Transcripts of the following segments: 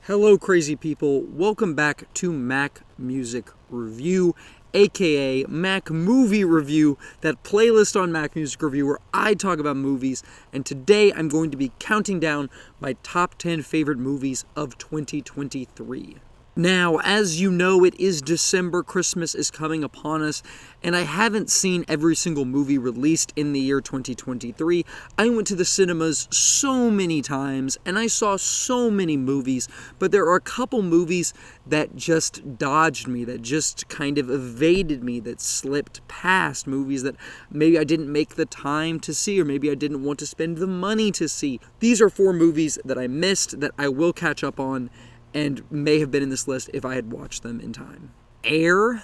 Hello, crazy people. Welcome back to Mac Music Review, aka Mac Movie Review, that playlist on Mac Music Review where I talk about movies. And today I'm going to be counting down my top 10 favorite movies of 2023. Now, as you know, it is December, Christmas is coming upon us, and I haven't seen every single movie released in the year 2023. I went to the cinemas so many times, and I saw so many movies, but there are a couple movies that just dodged me, that just kind of evaded me, that slipped past, movies that maybe I didn't make the time to see, or maybe I didn't want to spend the money to see. These are 4 movies that I missed that I will catch up on, and may have been in this list if I had watched them in time. Air,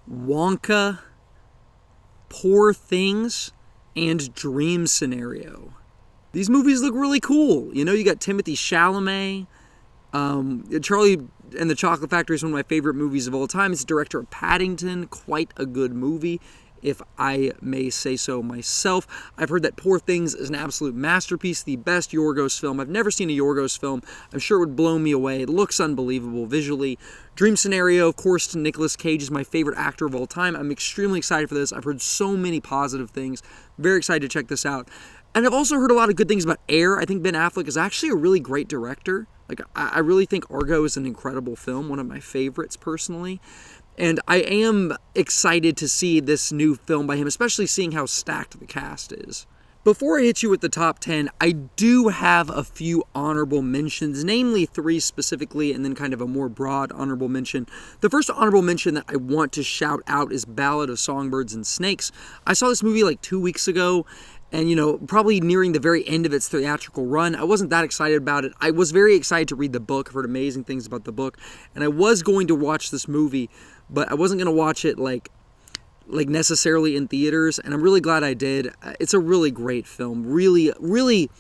Wonka, Poor Things, and Dream Scenario. These movies look really cool. You know, you got Timothée Chalamet. Charlie and the Chocolate Factory is one of my favorite movies of all time. It's the director of Paddington. Quite a good movie, if I may say so myself. I've heard that Poor Things is an absolute masterpiece, the best Yorgos film. I've never seen a Yorgos film. I'm sure it would blow me away. It looks unbelievable visually. Dream Scenario, of course, Nicolas Cage is my favorite actor of all time. I'm extremely excited for this. I've heard so many positive things. Very excited to check this out. And I've also heard a lot of good things about Air. I think Ben Affleck is actually a really great director. I really think Argo is an incredible film, one of my favorites personally. And I am excited to see this new film by him, especially seeing how stacked the cast is. Before I hit you with the top 10, I do have a few honorable mentions, namely 3 specifically, and then kind of a more broad honorable mention. The first honorable mention that I want to shout out is Ballad of Songbirds and Snakes. I saw this movie like 2 weeks ago, and, you know, probably nearing the very end of its theatrical run. I wasn't that excited about it. I was very excited to read the book. I've heard amazing things about the book. And I was going to watch this movie, but I wasn't going to watch it like necessarily in theaters. And I'm really glad I did. It's a really great film. Really, really,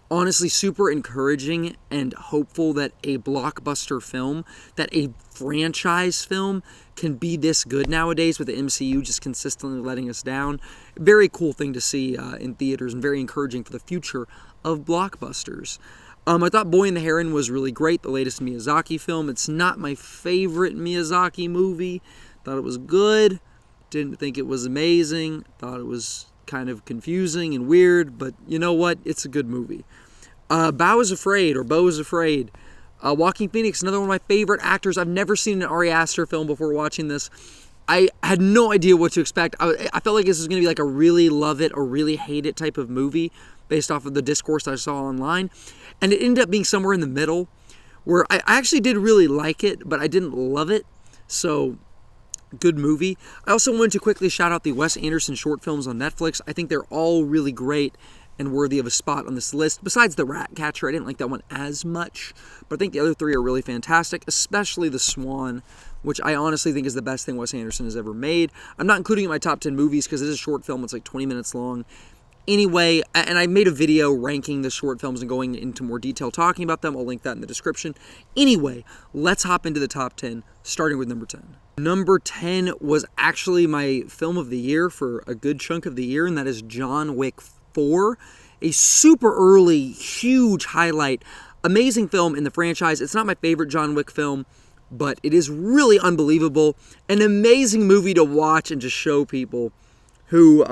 honestly, super encouraging and hopeful that a blockbuster film, that a franchise film can be this good nowadays with the MCU just consistently letting us down. Very cool thing to see in theaters, and very encouraging for the future of blockbusters. I thought Boy and the Heron was really great, the latest Miyazaki film. It's not my favorite Miyazaki movie. Thought it was good. Didn't think it was amazing. Thought it was kind of confusing and weird, but you know what? It's a good movie. Beau is Afraid. Joaquin Phoenix, another one of my favorite actors. I've never seen an Ari Aster film before watching this. I had no idea what to expect. I felt like this was going to be like a really love it or really hate it type of movie based off of the discourse I saw online. And it ended up being somewhere in the middle where I actually did really like it, but I didn't love it. So, good movie. I also wanted to quickly shout out the Wes Anderson short films on Netflix. I think they're all really great and worthy of a spot on this list. Besides The Ratcatcher, I didn't like that one as much, but I think the other 3 are really fantastic, especially The Swan, which I honestly think is the best thing Wes Anderson has ever made. I'm not including it in my top 10 movies because it is a short film. It's like 20 minutes long. Anyway, and I made a video ranking the short films and going into more detail talking about them. I'll link that in the description. Anyway, let's hop into the top 10, starting with number 10. Number 10 was actually my film of the year for a good chunk of the year, and that is John Wick 4. A super early, huge highlight. Amazing film in the franchise. It's not my favorite John Wick film, but it is really unbelievable. An amazing movie to watch and to show people who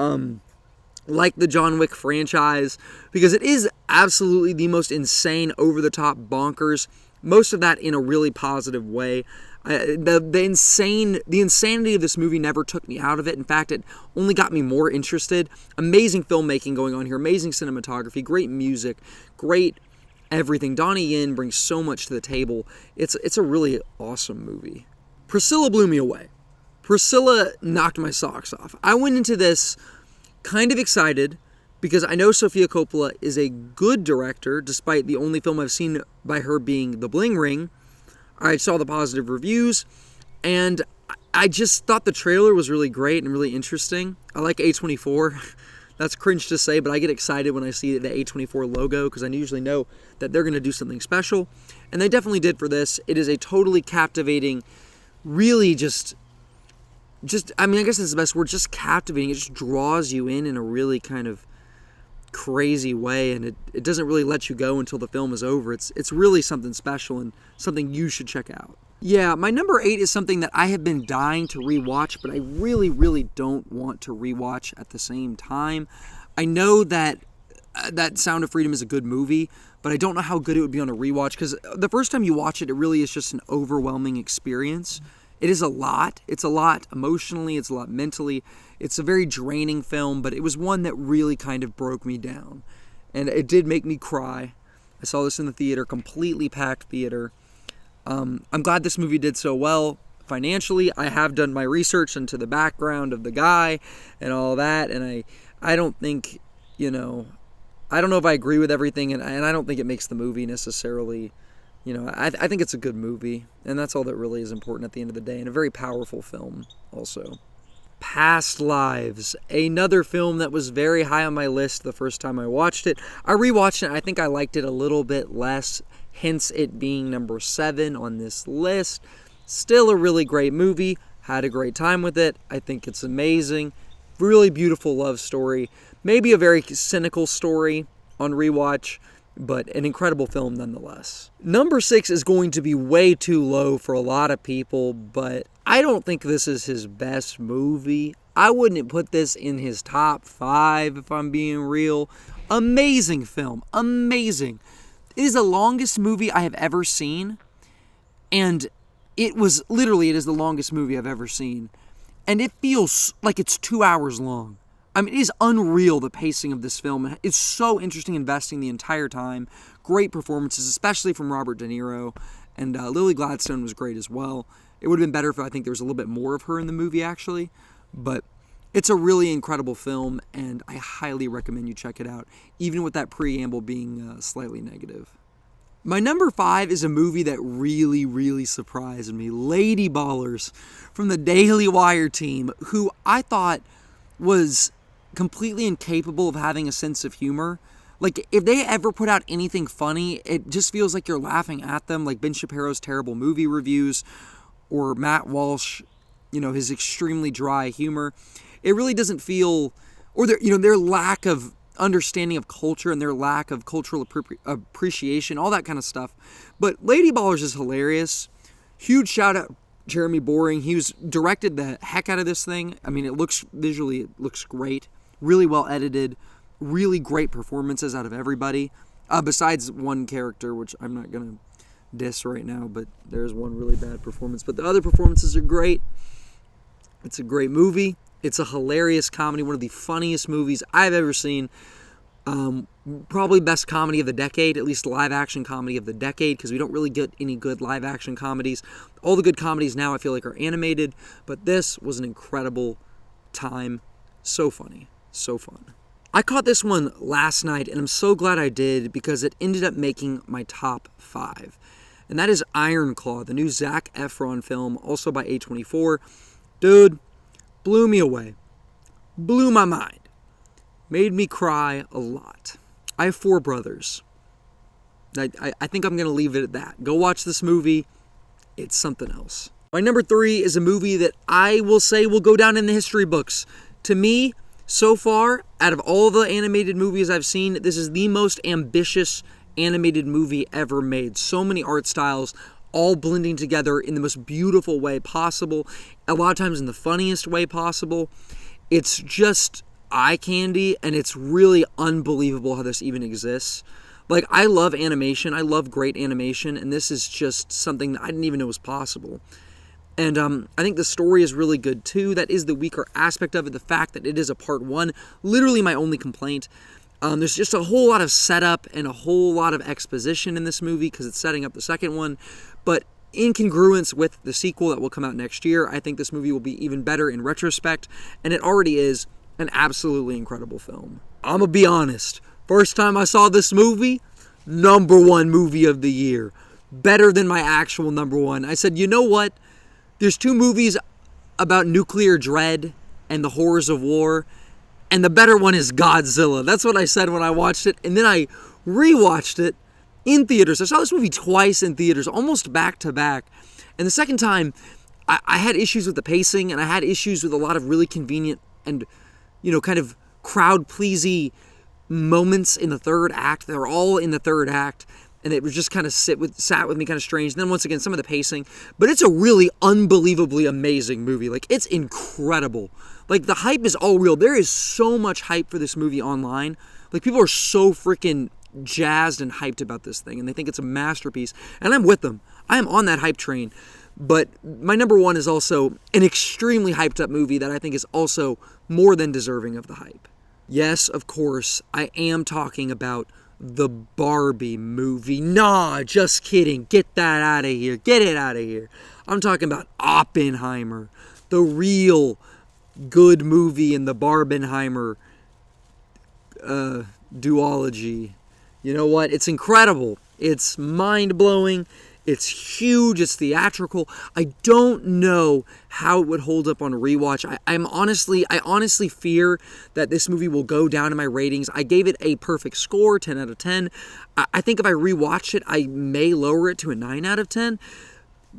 like the John Wick franchise, because it is absolutely the most insane, over-the-top bonkers. Most of that in a really positive way. The insanity of this movie never took me out of it. In fact, it only got me more interested. Amazing filmmaking going on here. Amazing cinematography. Great music. Great everything. Donnie Yen brings so much to the table. It's a really awesome movie. Priscilla blew me away. Priscilla knocked my socks off. I went into this kind of excited because I know Sofia Coppola is a good director, despite the only film I've seen by her being The Bling Ring. I saw the positive reviews, and I just thought the trailer was really great and really interesting. I like A24. That's cringe to say, but I get excited when I see the A24 logo because I usually know that they're going to do something special. And they definitely did for this. It is a totally captivating, really just I mean, I guess that's the best word, just captivating. It just draws you in a really kind of crazy way, and it doesn't really let you go until the film is over. It's really something special and something you should check out. Yeah, my number 8 is something that I have been dying to rewatch, but I really, really don't want to rewatch at the same time. I know that Sound of Freedom is a good movie, but I don't know how good it would be on a rewatch, because the first time you watch it, it really is just an overwhelming experience. It is a lot. It's a lot emotionally. It's a lot mentally. It's a very draining film, but it was one that really kind of broke me down. And it did make me cry. I saw this in the theater, completely packed theater. I'm glad this movie did so well financially. I have done my research into the background of the guy and all that, and I don't think, I don't know if I agree with everything, and I don't think it makes the movie necessarily, I think it's a good movie, and that's all that really is important at the end of the day, and a very powerful film also. Past Lives, another film that was very high on my list the first time I watched it. I rewatched it, I think I liked it a little bit less, hence it being number 7 on this list. Still a really great movie, had a great time with it, I think it's amazing. Really beautiful love story, maybe a very cynical story on rewatch, but an incredible film nonetheless. Number 6 is going to be way too low for a lot of people, but I don't think this is his best movie. I wouldn't put this in his top 5 if I'm being real. Amazing film, amazing. It is the longest movie I have ever seen, and it is the longest movie I've ever seen. And it feels like it's 2 hours long. I mean, it is unreal, the pacing of this film. It's so interesting investing the entire time. Great performances, especially from Robert De Niro. And Lily Gladstone was great as well. It would have been better if I think there was a little bit more of her in the movie, actually. But it's a really incredible film, and I highly recommend you check it out, even with that preamble being slightly negative. My number 5 is a movie that really, really surprised me. Lady Ballers, from the Daily Wire team, who I thought was completely incapable of having a sense of humor. Like, if they ever put out anything funny, it just feels like you're laughing at them, like Ben Shapiro's terrible movie reviews, or Matt Walsh, his extremely dry humor. It really doesn't feel, or their lack of understanding of culture and their lack of cultural appreciation, all that kind of stuff. But Lady Ballers is hilarious. Huge shout out Jeremy Boring. He was directed the heck out of this thing. I mean, it looks great. Really well edited. Really great performances out of everybody. Besides one character, which I'm not going to diss right now, but there's one really bad performance. But the other performances are great. It's a great movie. It's a hilarious comedy, one of the funniest movies I've ever seen. Probably best comedy of the decade, at least live-action comedy of the decade, because we don't really get any good live-action comedies. All the good comedies now I feel like are animated, but this was an incredible time. So funny. So fun. I caught this one last night, and I'm so glad I did, because it ended up making my top 5. And that is Iron Claw, the new Zac Efron film, also by A24. Dude, blew me away. Blew my mind. Made me cry a lot. I have 4 brothers. I think I'm going to leave it at that. Go watch this movie. It's something else. My number 3 is a movie that I will say will go down in the history books. To me, so far, out of all the animated movies I've seen, this is the most ambitious animated movie ever made. So many art styles, all blending together in the most beautiful way possible, a lot of times in the funniest way possible. It's just eye candy, and it's really unbelievable how this even exists. Like, I love animation, I love great animation, and this is just something that I didn't even know was possible. And I think the story is really good too. That is the weaker aspect of it, the fact that it is a part 1, literally my only complaint. There's just a whole lot of setup and a whole lot of exposition in this movie because it's setting up the second one. But in congruence with the sequel that will come out next year, I think this movie will be even better in retrospect. And it already is an absolutely incredible film. I'm going to be honest. First time I saw this movie, number 1 movie of the year. Better than my actual number 1. I said, you know what? There's 2 movies about nuclear dread and the horrors of war, and the better one is Godzilla. That's what I said when I watched it, and then I rewatched it in theaters. I saw this movie twice in theaters, almost back to back, and the second time, I had issues with the pacing, and I had issues with a lot of really convenient and, kind of crowd-pleasy moments in the third act. They're all in the third act, and it was just kind of sat with me kind of strange. And then once again, some of the pacing, but it's a really unbelievably amazing movie. Like, it's incredible. Like, the hype is all real. There is so much hype for this movie online. Like, people are so freaking jazzed and hyped about this thing, and they think it's a masterpiece, and I'm with them. I am on that hype train. But my number one is also an extremely hyped up movie that I think is also more than deserving of the hype. Yes, of course, I am talking about the Barbie movie. Nah, just kidding. Get that out of here. Get it out of here. I'm talking about Oppenheimer, the real good movie in the Barbenheimer duology. You know what? It's incredible. It's mind-blowing. It's huge. It's theatrical. I don't know how it would hold up on rewatch. I honestly fear that this movie will go down in my ratings. I gave it a perfect score, 10 out of 10. I think if I rewatch it, I may lower it to a 9 out of 10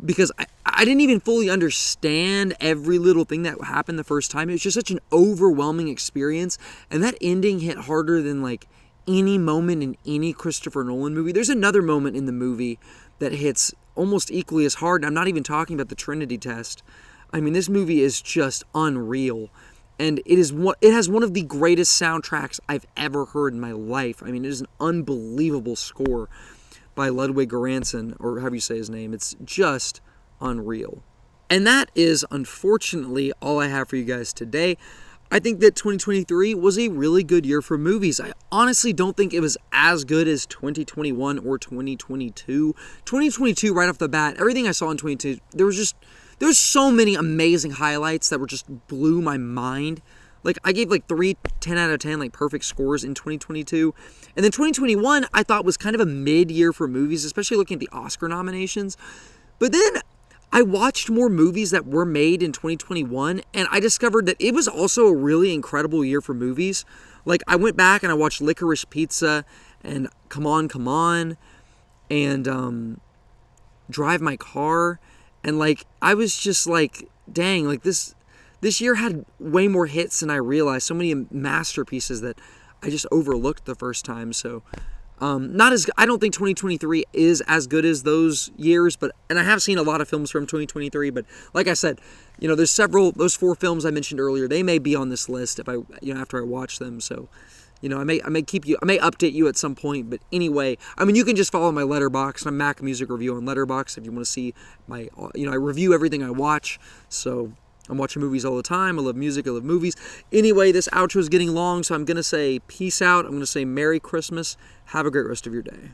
because I didn't even fully understand every little thing that happened the first time. It was just such an overwhelming experience, and that ending hit harder than like any moment in any Christopher Nolan movie. There's another moment in the movie that hits almost equally as hard, and I'm not even talking about the Trinity test. I mean, this movie is just unreal, and it has one of the greatest soundtracks I've ever heard in my life. I mean, it is an unbelievable score by Ludwig Göransson, or however you say his name. It's just unreal. And that is, unfortunately, all I have for you guys today. I think that 2023 was a really good year for movies. I honestly don't think it was as good as 2021 or 2022. 2022, right off the bat, everything I saw in 2022, there's so many amazing highlights that were just blew my mind. Like, I gave like 3 10 out of 10 like perfect scores in 2022. And then 2021 I thought was kind of a mid-year for movies, especially looking at the Oscar nominations. But then I watched more movies that were made in 2021, and I discovered that it was also a really incredible year for movies. Like, I went back and I watched Licorice Pizza and Come On, Come On and Drive My Car, and like, I was just like, dang, like this year had way more hits than I realized. So many masterpieces that I just overlooked the first time. So I don't think 2023 is as good as those years, and I have seen a lot of films from 2023, but like I said, there's those 4 films I mentioned earlier, they may be on this list if after I watch them. So, I may update you at some point, but anyway, I mean, you can just follow my Letterboxd. I'm Mac Music Review on Letterboxd if you want to see my, I review everything I watch. So I'm watching movies all the time. I love music. I love movies. Anyway, this outro is getting long, so I'm going to say peace out. I'm going to say Merry Christmas. Have a great rest of your day.